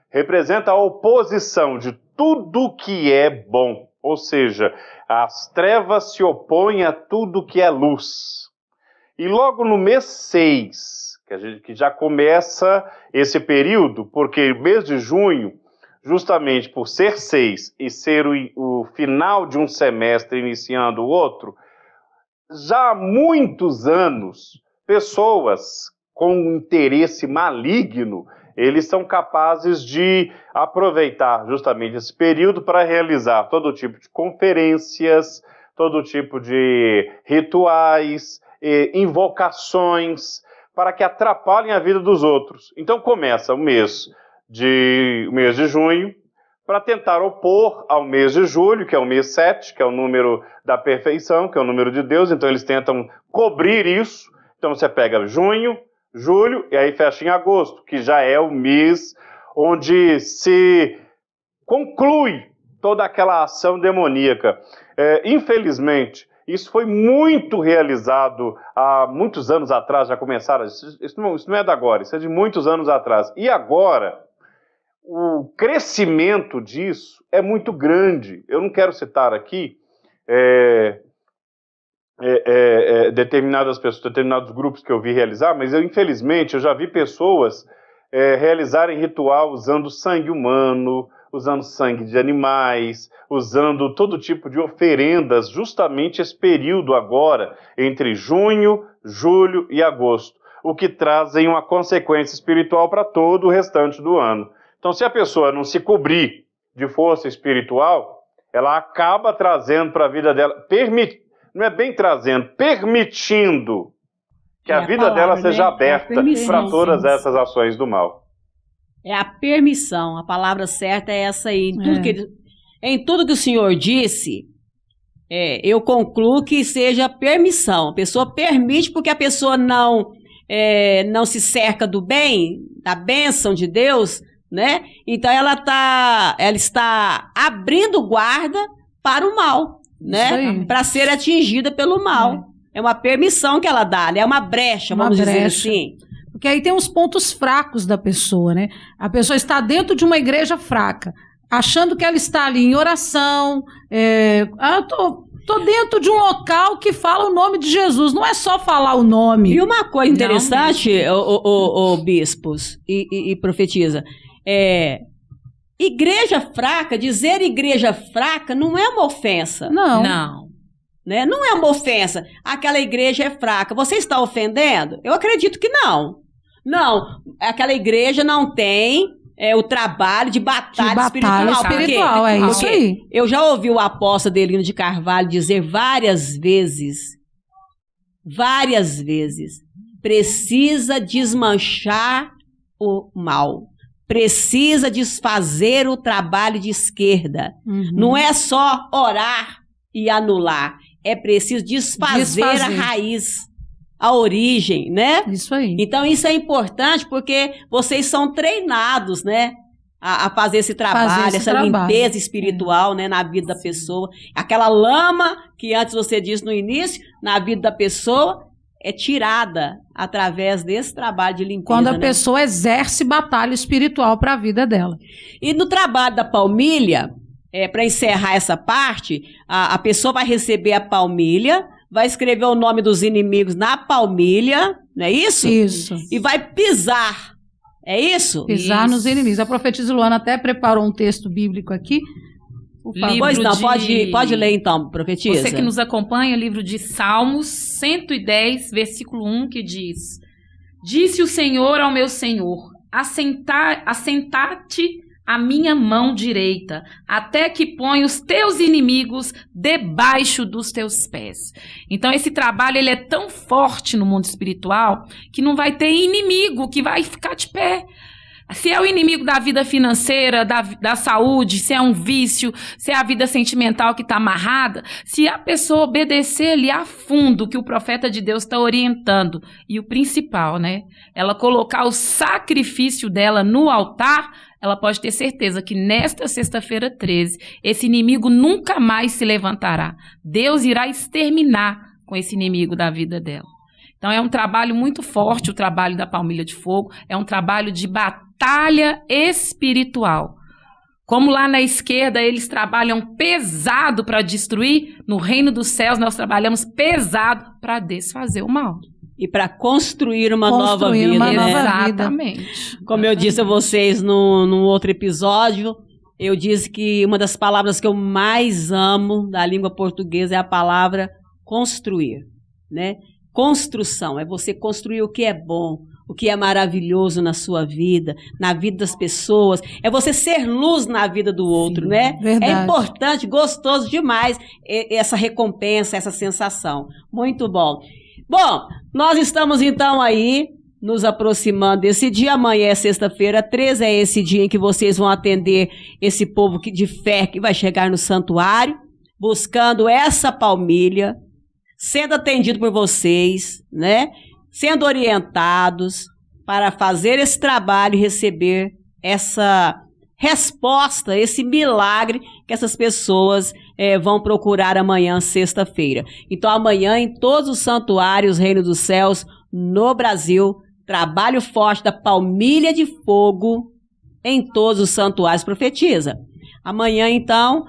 representa a oposição de tudo que é bom. Ou seja, as trevas se opõem a tudo que é luz. E logo no mês 6, que já começa esse período, porque o mês de junho, justamente por ser 6 e ser o final de um semestre iniciando o outro, já há muitos anos, pessoas com interesse maligno, eles são capazes de aproveitar justamente esse período para realizar todo tipo de conferências, todo tipo de rituais, invocações, para que atrapalhem a vida dos outros. Então começa o mês de junho, para tentar opor ao mês de julho, que é o mês 7, que é o número da perfeição, que é o número de Deus, então eles tentam cobrir isso. Então você pega junho, julho, e aí fecha em agosto, que já é o mês onde se conclui toda aquela ação demoníaca. Infelizmente, isso foi muito realizado há muitos anos atrás, já começaram, isso não é de agora, isso é de muitos anos atrás. E agora, o crescimento disso é muito grande. Eu não quero citar aqui determinadas pessoas, determinados grupos que eu vi realizar, mas infelizmente eu já vi pessoas realizarem ritual usando sangue humano, usando sangue de animais, usando todo tipo de oferendas, justamente esse período agora, entre junho, julho e agosto, o que trazem uma consequência espiritual para todo o restante do ano. Então, se a pessoa não se cobrir de força espiritual, ela acaba trazendo para a vida dela, não é bem trazendo, permitindo que a vida dela seja aberta para todas essas ações do mal. É a permissão, a palavra certa é essa aí. Em tudo que o senhor disse, eu concluo que seja permissão. A pessoa permite porque a pessoa não se cerca do bem, da bênção de Deus, né? Então ela está abrindo guarda para o mal, né? Para ser atingida pelo mal. É uma permissão que ela dá, é uma brecha, vamos dizer assim. Porque aí tem os pontos fracos da pessoa, né? A pessoa está dentro de uma igreja fraca, achando que ela está ali em oração. Tô dentro de um local que fala o nome de Jesus. Não é só falar o nome. E uma coisa interessante, bispos e profetisa, igreja fraca, dizer igreja fraca não é uma ofensa. Não. Né? Não é uma ofensa. Aquela igreja é fraca. Você está ofendendo? Eu acredito que não. Não, aquela igreja não tem o trabalho de batalha espiritual. É isso aí. Eu já ouvi o apóstolo Adelino de Carvalho dizer várias vezes, precisa desmanchar o mal. Precisa desfazer o trabalho de esquerda. Uhum. Não é só orar e anular. É preciso desfazer a raiz, a origem, né? Isso aí. Então, isso é importante porque vocês são treinados, né? A fazer esse trabalho, limpeza espiritual, né? Na vida da pessoa. Aquela lama que antes você disse no início, na vida da pessoa, é tirada através desse trabalho de limpeza. Quando a pessoa exerce batalha espiritual para a vida dela. E no trabalho da palmilha, para encerrar essa parte, a pessoa vai receber a palmilha, vai escrever o nome dos inimigos na palmilha, não é isso? Isso. E vai pisar, é isso? Pisar nos inimigos. A profetisa Luana até preparou um texto bíblico aqui. Pois não, pode ler então, profetisa. Você que nos acompanha, livro de Salmos 110, versículo 1, que diz: Disse o Senhor ao meu Senhor, assentar-te a minha mão direita, até que ponha os teus inimigos debaixo dos teus pés. Então, esse trabalho ele é tão forte no mundo espiritual que não vai ter inimigo que vai ficar de pé. Se é o inimigo da vida financeira, da saúde, se é um vício, se é a vida sentimental que está amarrada, se a pessoa obedecer ali a fundo o que o profeta de Deus está orientando, e o principal, né? Ela colocar o sacrifício dela no altar, ela pode ter certeza que nesta sexta-feira 13, esse inimigo nunca mais se levantará. Deus irá exterminar com esse inimigo da vida dela. Então é um trabalho muito forte, o trabalho da palmilha de fogo, é um trabalho de batalha espiritual. Como lá na esquerda eles trabalham pesado para destruir, no reino dos céus nós trabalhamos pesado para desfazer o mal. E para construir uma nova vida, né? Exatamente. Como eu disse a vocês num outro episódio, eu disse que uma das palavras que eu mais amo da língua portuguesa é a palavra construir, né? Construção, é você construir o que é bom, o que é maravilhoso na sua vida, na vida das pessoas, é você ser luz na vida do outro, sim, né? Verdade. É importante, gostoso demais essa recompensa, essa sensação. Muito bom. Bom, nós estamos então aí nos aproximando desse dia. Amanhã é sexta-feira 13, é esse dia em que vocês vão atender esse povo de fé que vai chegar no santuário, buscando essa palmilha, sendo atendido por vocês, né? Sendo orientados para fazer esse trabalho e receber essa resposta, esse milagre que essas pessoas vão procurar amanhã, sexta-feira. Então, amanhã, em todos os santuários Reino dos Céus, no Brasil, trabalho forte da palmilha de fogo em todos os santuários. Profetiza. Amanhã, então,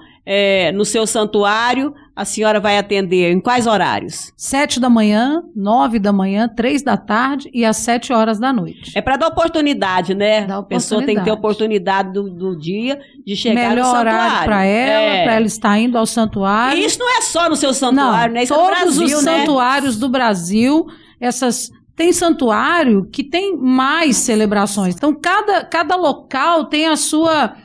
no seu santuário, a senhora vai atender em quais horários? 7 da manhã, 9 da manhã, 3 da tarde e às 7 horas da noite. É para dar oportunidade, né? Dá A pessoa tem que ter oportunidade do dia de chegar no santuário. Melhor horário para ela estar indo ao santuário. E isso não é só no seu santuário, né? Isso é no Brasil, todos os santuários do Brasil, tem santuário que tem mais celebrações. Então, cada local tem a sua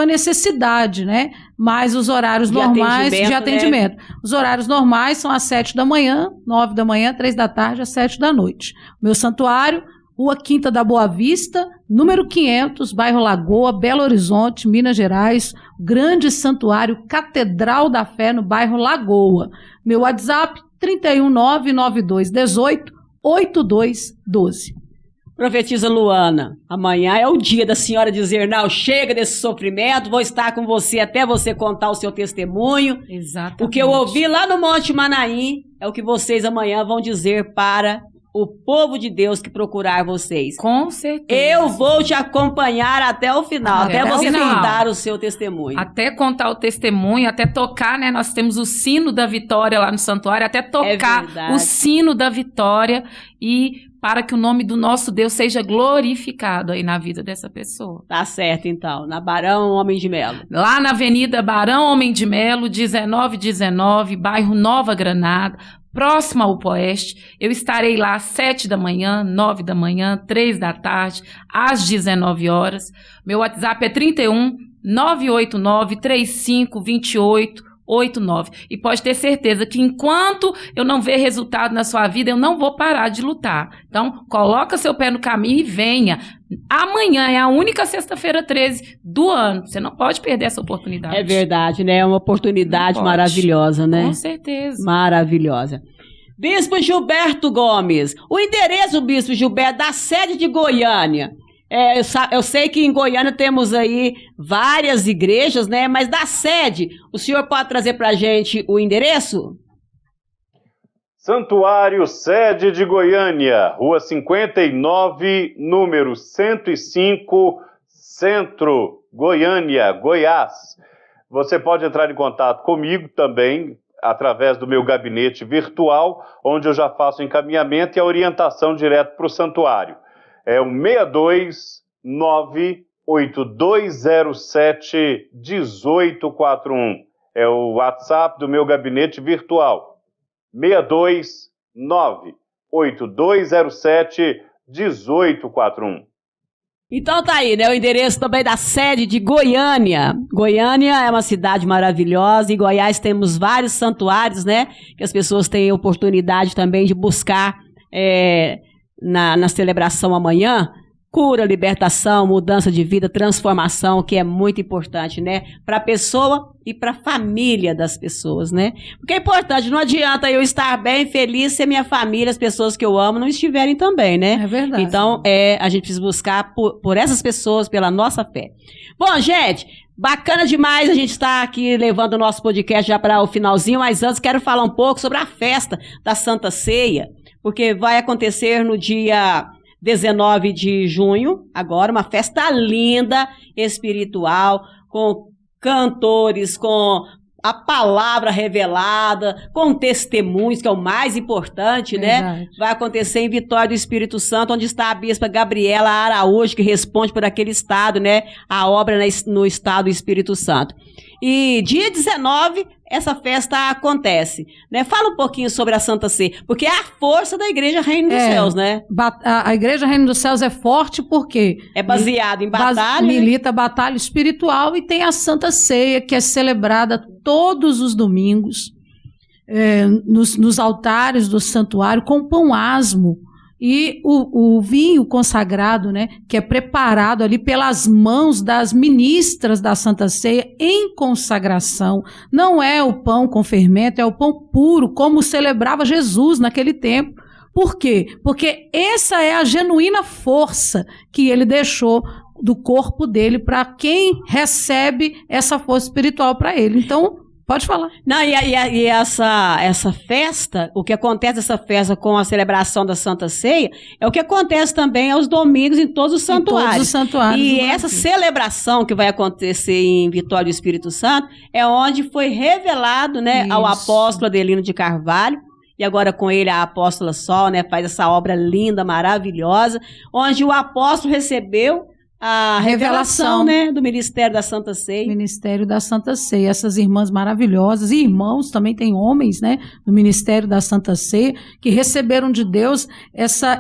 necessidade, né? Mas os horários normais de atendimento. Né? Os horários normais são às 7 da manhã, 9 da manhã, 3 da tarde, às 7 da noite. Meu santuário, Rua Quinta da Boa Vista, número 500, bairro Lagoa, Belo Horizonte, Minas Gerais. Grande santuário Catedral da Fé, no bairro Lagoa. Meu WhatsApp, 31992188212. Profetiza Luana, amanhã é o dia da senhora dizer, não, chega desse sofrimento, vou estar com você até você contar o seu testemunho. Exatamente. O que eu ouvi lá no Monte Manaim é o que vocês amanhã vão dizer para o povo de Deus que procurar vocês. Com certeza. Eu vou te acompanhar até o final, até você contar o seu testemunho. Até contar o testemunho, até tocar, né? Nós temos o sino da vitória lá no santuário, até tocar o sino da vitória e para que o nome do nosso Deus seja glorificado aí na vida dessa pessoa. Tá certo, então. Na Barão Homem de Melo. Lá na Avenida Barão Homem de Melo, 1919, bairro Nova Granada, próximo ao Poeste. Eu estarei lá às 7 da manhã, 9 da manhã, 3 da tarde, às 19 horas. Meu WhatsApp é 31 989 35 28 89. E pode ter certeza que enquanto eu não ver resultado na sua vida, eu não vou parar de lutar. Então, coloca seu pé no caminho e venha. Amanhã é a única sexta-feira 13 do ano. Você não pode perder essa oportunidade. É verdade, né? É uma oportunidade maravilhosa, né? Com certeza. Maravilhosa. Bispo Gilberto Gomes. O endereço, Bispo Gilberto, da sede de Goiânia. Eu sei que em Goiânia temos aí várias igrejas, né? Mas da sede, o senhor pode trazer para a gente o endereço? Santuário Sede de Goiânia, Rua 59, número 105, Centro, Goiânia, Goiás. Você pode entrar em contato comigo também, através do meu gabinete virtual, onde eu já faço o encaminhamento e a orientação direto para o santuário. É o 629-8207-1841. É o WhatsApp do meu gabinete virtual. 629-8207-1841. Então tá aí, né? O endereço também da sede de Goiânia. Goiânia é uma cidade maravilhosa. Em Goiás temos vários santuários, né? Que as pessoas têm oportunidade também de buscar na celebração amanhã, cura, libertação, mudança de vida, transformação, que é muito importante, né? Para a pessoa e para a família das pessoas, né? Porque é importante, não adianta eu estar bem, feliz, se a minha família, as pessoas que eu amo, não estiverem também, né? É verdade. Então, a gente precisa buscar por essas pessoas, pela nossa fé. Bom, gente, bacana demais a gente estar aqui levando o nosso podcast já para o finalzinho, mas antes quero falar um pouco sobre a festa da Santa Ceia, porque vai acontecer no dia 19 de junho, agora, uma festa linda, espiritual, com cantores, com a palavra revelada, com testemunhos, que é o mais importante, né? Vai acontecer em Vitória do Espírito Santo, onde está a bispa Gabriela Araújo, que responde por aquele estado, né? A obra no estado do Espírito Santo. E dia 19, essa festa acontece, né? Fala um pouquinho sobre a Santa Ceia, porque é a força da Igreja Reino dos Céus, né? A Igreja Reino dos Céus é forte porque é baseado em batalha, milita batalha espiritual, e tem a Santa Ceia, que é celebrada todos os domingos nos altares do santuário com pão asmo. E o vinho consagrado, né, que é preparado ali pelas mãos das ministras da Santa Ceia em consagração. Não é o pão com fermento, é o pão puro, como celebrava Jesus naquele tempo. Por quê? Porque essa é a genuína força que ele deixou do corpo dele para quem recebe essa força espiritual para ele. Então, Pode falar. Não, e essa festa, o que acontece nessa festa com a celebração da Santa Ceia, é o que acontece também aos domingos em todos os santuários. Todos os santuários. E essa celebração que vai acontecer em Vitória do Espírito Santo é onde foi revelado, né, ao apóstolo Adelino de Carvalho, e agora com ele a apóstola Sol, né, faz essa obra linda, maravilhosa, onde o apóstolo recebeu a revelação, né, do Ministério da Santa Ceia. Ministério da Santa Ceia. Essas irmãs maravilhosas, e irmãos, também tem homens, né, no Ministério da Santa Ceia, que receberam de Deus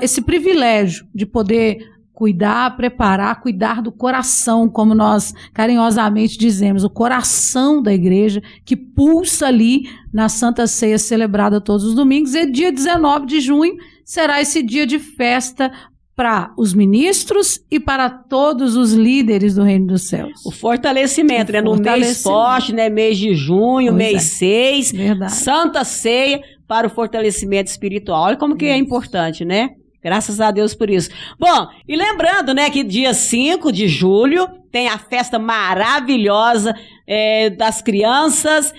esse privilégio de poder cuidar, preparar, cuidar do coração, como nós carinhosamente dizemos, o coração da igreja que pulsa ali na Santa Ceia celebrada todos os domingos. E dia 19 de junho será esse dia de festa para os ministros e para todos os líderes do Reino dos Céus. O fortalecimento, né? No mês forte, né? Mês de junho, mês 6, Santa Ceia para o fortalecimento espiritual. Olha como que é importante, né? Graças a Deus por isso. Bom, e lembrando, né, que dia 5 de julho tem a festa maravilhosa das crianças,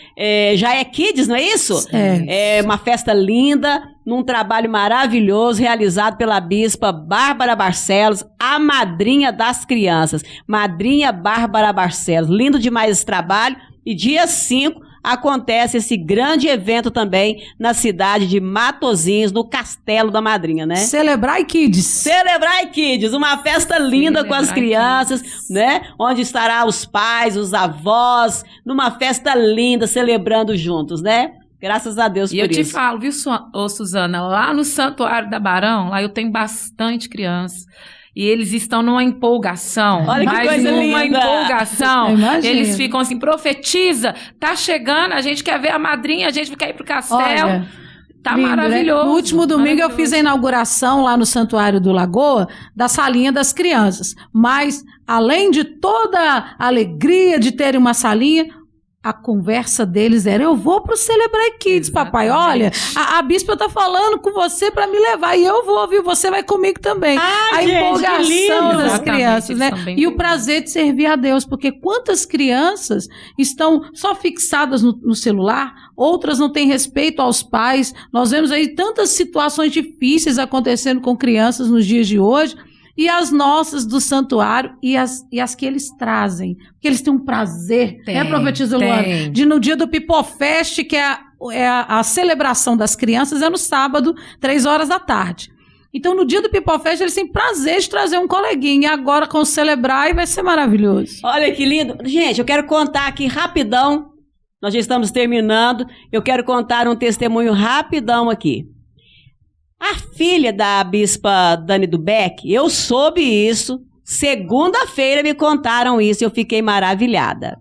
já é Kids, não é isso? É uma festa linda, num trabalho maravilhoso realizado pela bispa Bárbara Barcelos, a madrinha das crianças. Madrinha Bárbara Barcelos. Lindo demais esse trabalho. E dia 5 acontece esse grande evento também na cidade de Matozinhos, no Castelo da Madrinha, né? Celebrai Kids. Celebrai Kids, uma festa linda com as crianças, né? Onde estará os pais, os avós, numa festa linda, celebrando juntos, né? Graças a Deus por isso. E eu te falo, viu, Suzana, lá no Santuário da Barão, lá eu tenho bastante criança. E eles estão numa empolgação. Olha que coisa linda. Empolgação. Eles ficam assim, profetiza, tá chegando, a gente quer ver a madrinha, a gente quer ir pro castelo. Olha, tá lindo, maravilhoso. Né? No último domingo eu fiz a inauguração lá no Santuário do Lagoa, da salinha das crianças. Mas, além de toda a alegria de terem uma salinha, a conversa deles era: eu vou pro Celebrai Kids, papai. Olha, a bispa tá falando com você para me levar. E eu vou, viu? Você vai comigo também. A gente, empolgação das crianças, né? E o prazer de servir a Deus. Porque quantas crianças estão só fixadas no celular, outras não têm respeito aos pais. Nós vemos aí tantas situações difíceis acontecendo com crianças nos dias de hoje. E as nossas do santuário e as que eles trazem. Porque eles têm um prazer, né, profetisa Luana? De no dia do Pipofest, que é a celebração das crianças, é no sábado, 3 da tarde. Então, no dia do Pipofest, eles têm prazer de trazer um coleguinha. E agora, com o Celebrai, vai ser maravilhoso. Olha que lindo. Gente, eu quero contar aqui rapidão. Nós já estamos terminando. Eu quero contar um testemunho rapidão aqui. A filha da bispa Dani do Beck, eu soube isso, segunda-feira me contaram isso e eu fiquei maravilhada.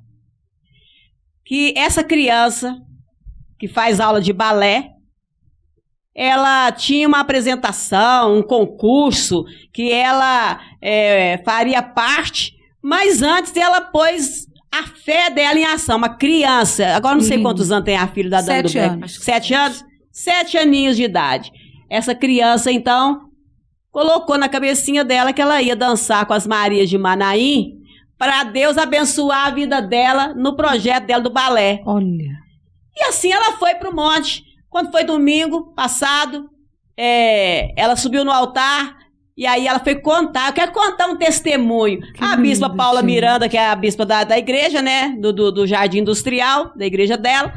Que essa criança, que faz aula de balé, ela tinha uma apresentação, um concurso, que ela faria parte, mas antes ela pôs a fé dela em ação, uma criança. Agora não sei quantos anos tem a filha da Dani do Beck. 7 anos? 7 aninhos de idade. Essa criança, então, colocou na cabecinha dela que ela ia dançar com as Marias de Manaim para Deus abençoar a vida dela no projeto dela do balé. Olha. E assim ela foi para o monte. Quando foi domingo passado, ela subiu no altar e aí ela foi contar. Eu quero contar um testemunho. A bispa Paula Miranda, que é a bispa da igreja, né, do Jardim Industrial, da igreja dela,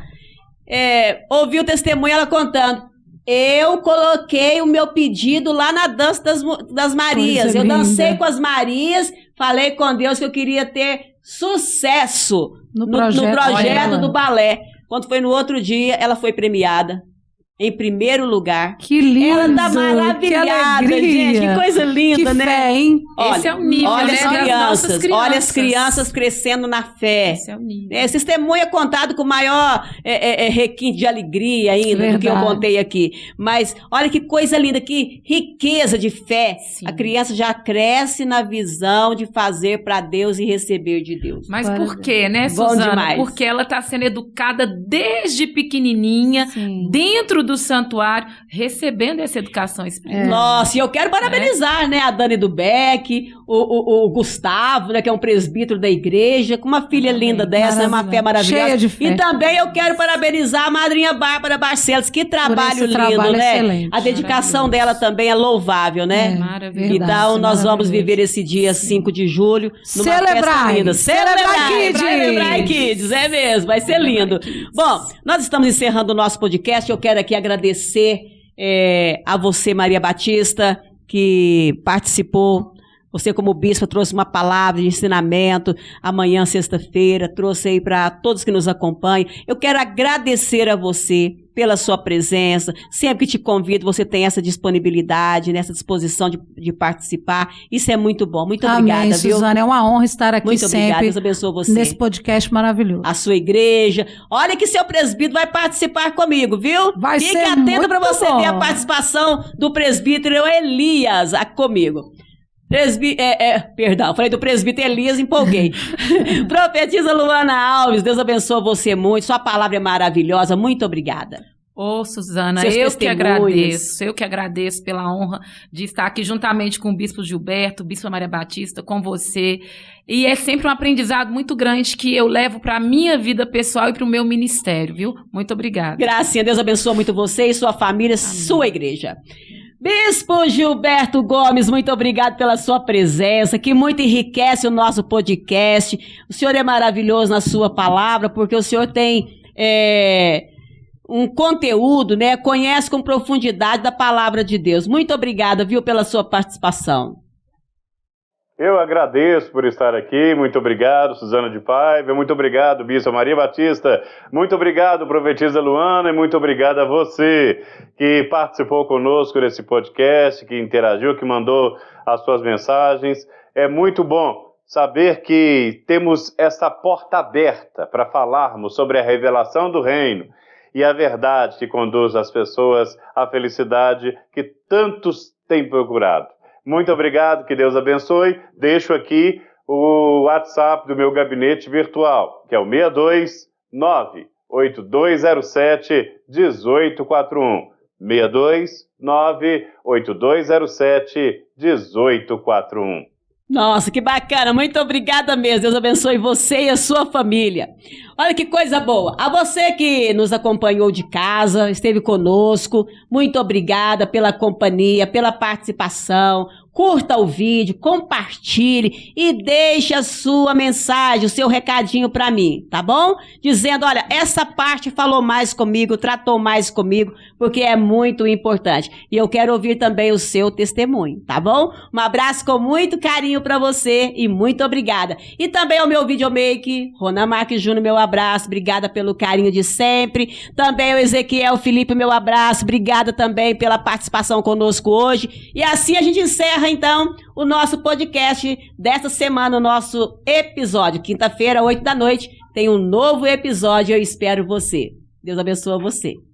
ouviu o testemunho ela contando. Eu coloquei o meu pedido lá na dança das Marias. Eu dancei com as Marias, falei com Deus que eu queria ter sucesso no projeto do balé. Quando foi no outro dia, ela foi premiada. Em primeiro lugar. Que lindo! Ela tá maravilhada, gente. Que coisa linda, que né? Fé, hein? Olha, esse é o nível, olha, né, as crianças, olha as crianças crescendo na fé. Esse é o nível. Esse testemunho é contado com maior requinte de alegria ainda do que eu contei aqui. Mas olha que coisa linda, que riqueza de fé. Sim. A criança já cresce na visão de fazer para Deus e receber de Deus. Mas por quê, né, Suzana? Porque ela está sendo educada desde pequenininha, dentro do santuário, recebendo essa educação espiritual. Nossa, e eu quero parabenizar, né, a Dani do Beck, o Gustavo, né, que é um presbítero da igreja, com uma filha linda dessa, né, uma fé maravilhosa. Cheia de fé. E também eu quero parabenizar a madrinha Bárbara Barcelos, que trabalho lindo, trabalho né? excelente. A dedicação dela também é louvável, né? Maravilhoso. Então, nós vamos viver esse dia 5 de julho numa festa linda. Celebrar Kids, é mesmo, vai ser lindo. Bom, nós estamos encerrando o nosso podcast. Eu quero aqui agradecer a você, Maria Batista, que participou. Você, como bispo, trouxe uma palavra de ensinamento. Amanhã, sexta-feira, trouxe aí para todos que nos acompanham. Eu quero agradecer a você pela sua presença. Sempre que te convido, você tem essa disponibilidade, essa disposição de participar. Isso é muito bom. Muito obrigada, Amém, viu? Suzana, é uma honra estar aqui Muito sempre. obrigada, Deus abençoe você. Nesse podcast maravilhoso. A sua igreja. Olha que seu presbítero vai participar comigo, viu? Vai Fique ser atento para muito você bom. ver a participação do presbítero Elias comigo. Perdão, falei do presbítero Elias, empolguei. Profetisa Luana Alves, Deus abençoe você muito. Sua palavra é maravilhosa. Muito obrigada. Ô, Suzana, Seus eu que testemunhos. agradeço pela honra de estar aqui juntamente com o Bispo Gilberto, Bispo Maria Batista, com você. E é sempre um aprendizado muito grande que eu levo para a minha vida pessoal e para o meu ministério, viu? Muito obrigada. Gracinha, Deus abençoe muito você e sua família, sua igreja. Bispo Gilberto Gomes, muito obrigado pela sua presença, que muito enriquece o nosso podcast. O senhor é maravilhoso na sua palavra, porque o senhor tem um conteúdo, né? Conhece com profundidade da palavra de Deus. Muito obrigada, viu, pela sua participação. Eu agradeço por estar aqui, muito obrigado, Suzana de Paiva, muito obrigado, Bispo Maria Batista, muito obrigado, Profetisa Luana, e muito obrigado a você que participou conosco desse podcast, que interagiu, que mandou as suas mensagens. É muito bom saber que temos essa porta aberta para falarmos sobre a revelação do reino e a verdade que conduz as pessoas à felicidade que tantos têm procurado. Muito obrigado, que Deus abençoe. Deixo aqui o WhatsApp do meu gabinete virtual, que é o 629-8207-1841. 629-8207-1841. Nossa, que bacana, muito obrigada mesmo, Deus abençoe você e a sua família. Olha que coisa boa, a você que nos acompanhou de casa, esteve conosco, muito obrigada pela companhia, pela participação. Curta o vídeo, compartilhe e deixe a sua mensagem, o seu recadinho para mim, tá bom? Dizendo, olha, essa parte falou mais comigo, tratou mais comigo, porque é muito importante. E eu quero ouvir também o seu testemunho, tá bom? Um abraço com muito carinho para você e muito obrigada. E também ao meu videomaker, Ronan Marques Júnior, meu abraço, obrigada pelo carinho de sempre. Também o Ezequiel Felipe, meu abraço, obrigada também pela participação conosco hoje. E assim a gente encerra então o nosso podcast dessa semana, o nosso episódio. Quinta-feira, 8 da noite, tem um novo episódio. Eu espero você. Deus abençoe você.